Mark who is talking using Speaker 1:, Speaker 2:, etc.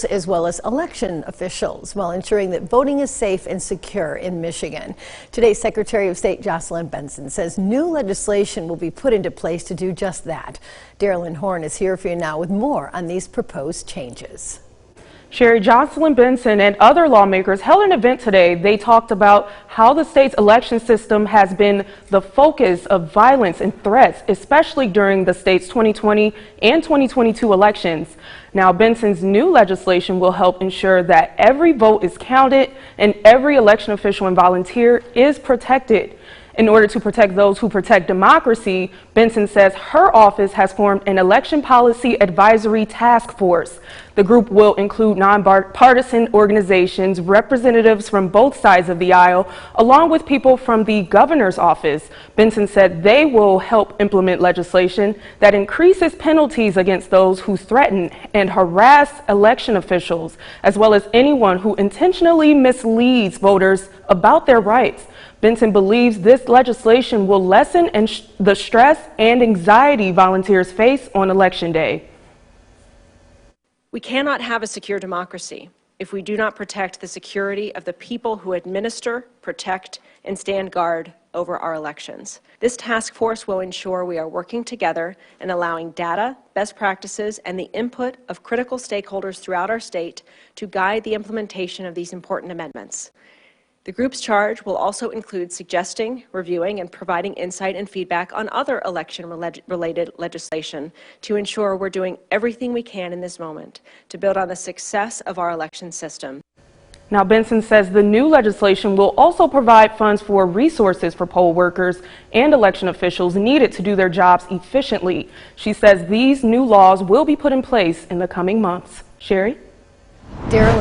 Speaker 1: as well as election officials, while ensuring that voting is safe and secure in Michigan. Today's Secretary of State Jocelyn Benson says new legislation will be put into place to do just that. Darylyn Horn is here for you now with more on these proposed changes.
Speaker 2: Sherry, Jocelyn Benson and other lawmakers held an event today. They talked about how the state's election system has been the focus of violence and threats, especially during the state's 2020 and 2022 elections. Now, Benson's new legislation will help ensure that every vote is counted and every election official and volunteer is protected. In order to protect those who protect democracy, Benson says her office has formed an election policy advisory task force. The group will include nonpartisan organizations, representatives from both sides of the aisle, along with people from the governor's office. Benson said they will help implement legislation that increases penalties against those who threaten and harass election officials, as well as anyone who intentionally misleads voters about their rights. Benson believes this legislation will lessen the stress and anxiety volunteers face on Election Day.
Speaker 3: We cannot have a secure democracy if we do not protect the security of the people who administer, protect, and stand guard over our elections. This task force will ensure we are working together and allowing data, best practices, and the input of critical stakeholders throughout our state to guide the implementation of these important amendments. The group's charge will also include suggesting, reviewing, and providing insight and feedback on other election-related legislation to ensure we're doing everything we can in this moment to build on the success of our election system.
Speaker 2: Now, Benson says the new legislation will also provide funds for resources for poll workers and election officials needed to do their jobs efficiently. She says these new laws will be put in place in the coming months. Sherry?
Speaker 1: Darylyn.